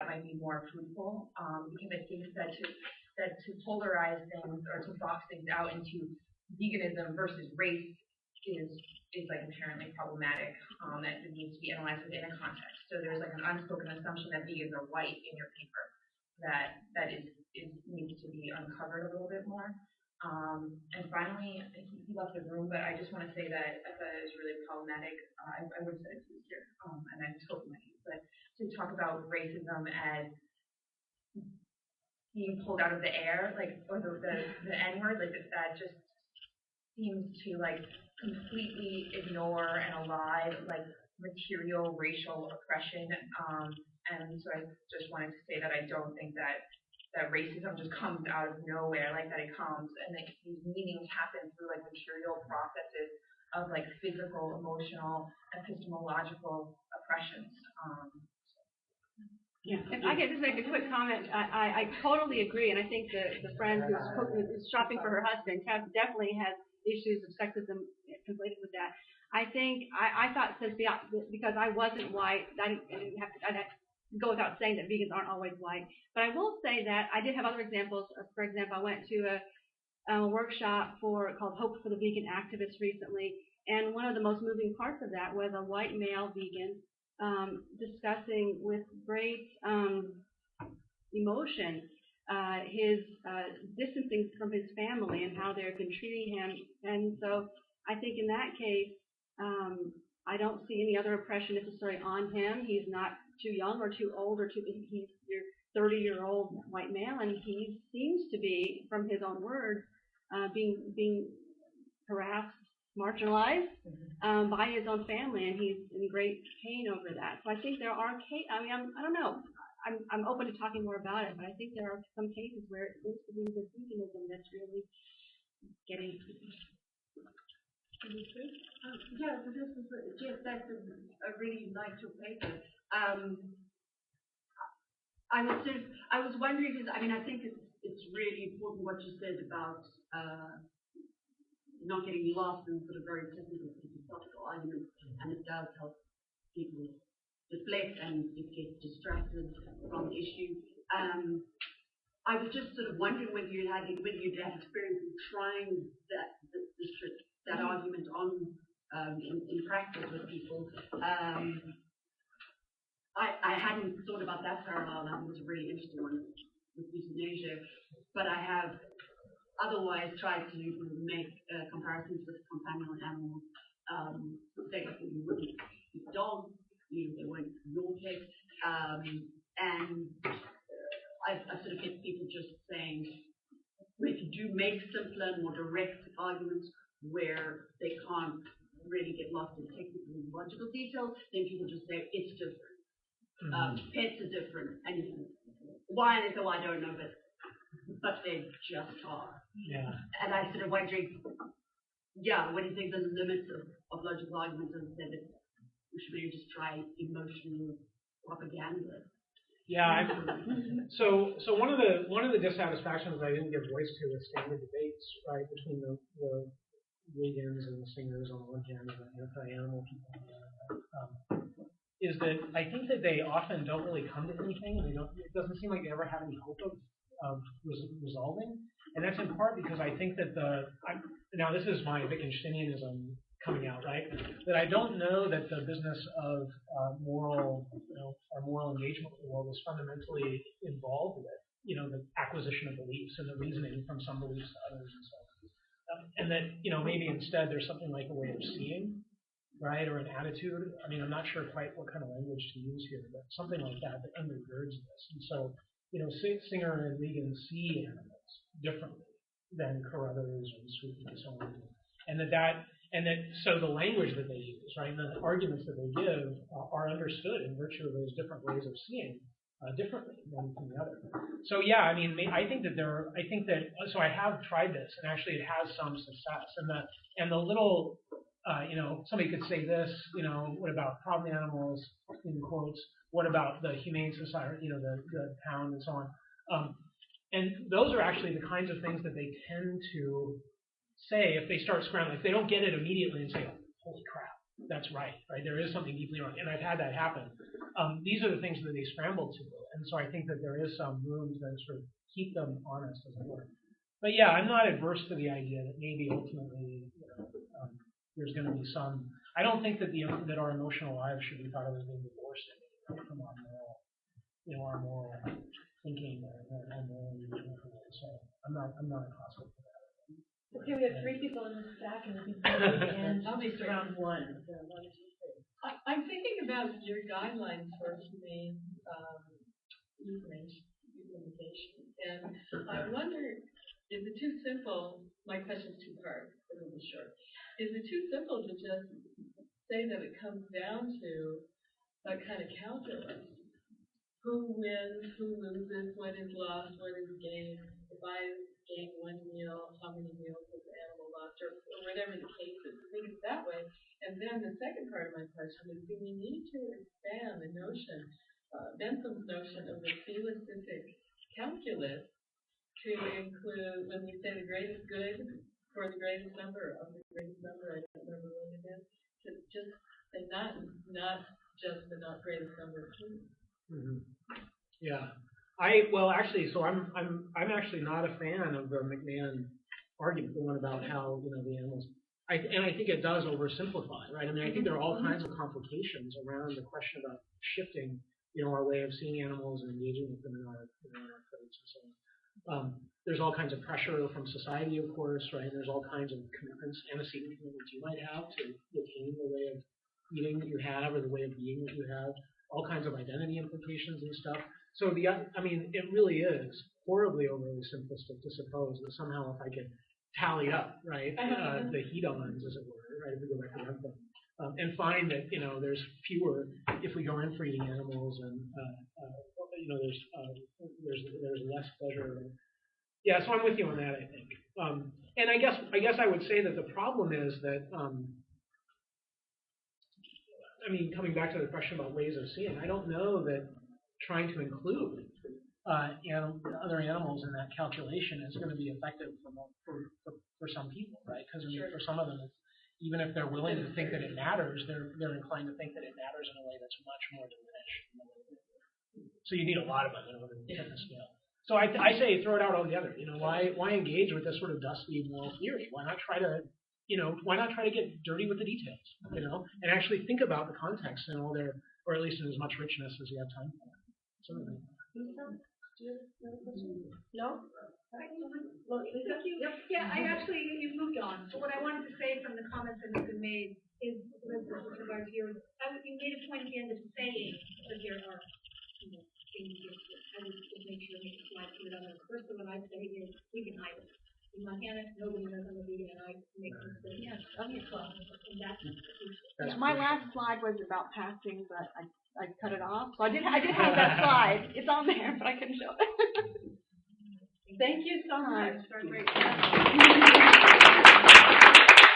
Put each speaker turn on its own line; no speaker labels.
might be more fruitful, because I think that to polarize things or to box things out into veganism versus race is like inherently problematic. That it needs to be analyzed within a context. So there's like an unspoken assumption that vegans are white in your paper that needs to be uncovered a little bit more. And finally, he left the room, but I just want to say that I thought it was really problematic. I would have said it to you here, and I'm totally naive, but to talk about racism as being pulled out of the air, like, or the N word, like that just seems to like completely ignore and elide like material racial oppression. And so I just wanted to say that I don't think that racism just comes out of nowhere, like that it comes, and that these meanings happen through like material processes of like physical, emotional, epistemological oppressions.
Yeah. If I could just make a quick comment, I totally agree, and I think the friend who's shopping for her husband definitely has issues of sexism conflated with that. I think I thought because I wasn't white, I'd have to go without saying that vegans aren't always white. But I will say that I did have other examples. For example, I went to a workshop called Hope for the Vegan Activists recently, and one of the most moving parts of that was a white male vegan discussing with great emotion his distancing from his family and how they've been treating him. And so I think in that case, I don't see any other oppression necessarily on him. He's not too young or too old he's your 30-year-old white male, and he seems to be, from his own words, being harassed, marginalized by his own family, and he's in great pain over that. So I think there are cases. I mean, I don't know. I'm open to talking more about it, but I think there are some cases where it seems to be the veganism that's really getting.
Yeah, so this is Jeff. That's a really nice paper. I was wondering, because I mean, I think it's really important what you said about not getting lost in sort of very technical philosophical arguments, and it does help people deflect and get distracted from the issue. I was just sort of wondering whether you'd had experience in trying that argument on in practice with people. I hadn't thought about that parallel. That was a really interesting one with euthanasia, but I have otherwise tried to make comparisons with companion animals. Say that you wouldn't keep dogs, they weren't your pet, and I've sort of get people just saying, if you do make simpler, more direct arguments where they can't really get lost in technical and logical details, then people just say it's different. Pets are different, and why? And they say, well, I don't know, but they just are.
Yeah.
And I'm sort of wondering, what do you think the limits of logical arguments, and said that we should maybe just try emotional propaganda?
Yeah. So one of the dissatisfactions I didn't give voice to is standard debates, right, between the vegans and the singers on the one hand and the anti-animal people on the other. Is that I think that they often don't really come to anything, and it doesn't seem like they ever have any hope of resolving. And that's in part because I think that now this is my Wittgensteinianism coming out, right? That I don't know that the business of moral engagement with the world is fundamentally involved with, the acquisition of beliefs and the reasoning from some beliefs to others and so on. And that, maybe instead there's something like a way of seeing, right, or an attitude. I mean, I'm not sure quite what kind of language to use here, but something like that undergirds this. And so, Singer and Regan see animals differently than Carruthers and Sweet and so on. So the language that they use, right, and the arguments that they give are understood in virtue of those different ways of seeing differently one from the other. So yeah, I mean, I think that so I have tried this, and actually it has some success. And the little, somebody could say this, what about problem animals, in quotes, what about the Humane Society, the pound and so on. And those are actually the kinds of things that they tend to say if they start scrambling. If they don't get it immediately and say, holy crap, that's right, there is something deeply wrong. And I've had that happen. these are the things that they scramble to, and so I think that there is some room to sort of keep them honest, as it were. But yeah, I'm not adverse to the idea that maybe ultimately, there's going to be some. I don't think that that our emotional lives should be thought of as being divorced from our moral, our moral thinking or moral engagement. So I'm not hostile to that.
Okay, we have 3 people in the stack, and
I'll be straight.
round 1.
I'm thinking about your guidelines for humane euthanasia, and I wonder, is it too simple? My question is 2 parts, but it'll be short. Is it too simple to just say that it comes down to a kind of calculus? Who wins, who loses, what is lost, what is gained? If I gain 1 meal, how many meals has the animal lost, or whatever the case is. I think it's that way. And then the second part of my question is, do we need to expand the notion, Benson's notion of the thelistic calculus to include, when we say the greatest good for the greatest number of the greatest number, I don't remember what it is, to just say not just the not greatest number of humans.
Mm-hmm. Yeah. So I'm actually not a fan of the McMahon argument, the one about how the animals. And I think it does oversimplify, right? I mean, I think there are all kinds of complications around the question about shifting, our way of seeing animals and engaging with them in our approach and so on. There's all kinds of pressure from society, of course, right? There's all kinds of commitments, antecedent commitments you might have to retain the way of eating that you have or the way of being that you have. All kinds of identity implications and stuff. So it really is horribly overly simplistic to suppose that somehow if I could tally up, right, the hedons, as it were, right, if we go back to Bentham, and find that there's fewer if we go in for eating animals, and there's less pleasure. Yeah, so I'm with you on that, I think. And I guess I would say that the problem is that. Coming back to the question about ways of seeing, I don't know that trying to include other animals in that calculation is going to be effective for some people, right? Because for some of them, even if they're willing to think that it matters, they're inclined to think that it matters in a way that's much more diminished. So you need a lot of them in order to hit the scale. So I say throw it out altogether. Why engage with this sort of dusty moral theory? Why not try to get dirty with the details, and actually think about the context and all their, or at least in as much richness as you have time for. Certainly.
No?
Yeah, you've moved on. So what I wanted to say from the comments that have been made is, with regard to you made a point at the end of saying that there are, things that I would make sure make a slide to it on. The first one I'd say is we can hide it. In Montana, nobody knows I'm a vegan, and I make mistakes. Yes, and that's
My last slide was about passing, but I cut it off. So I did have that slide. It's on there, but I couldn't show it.
Thank you so much.
great.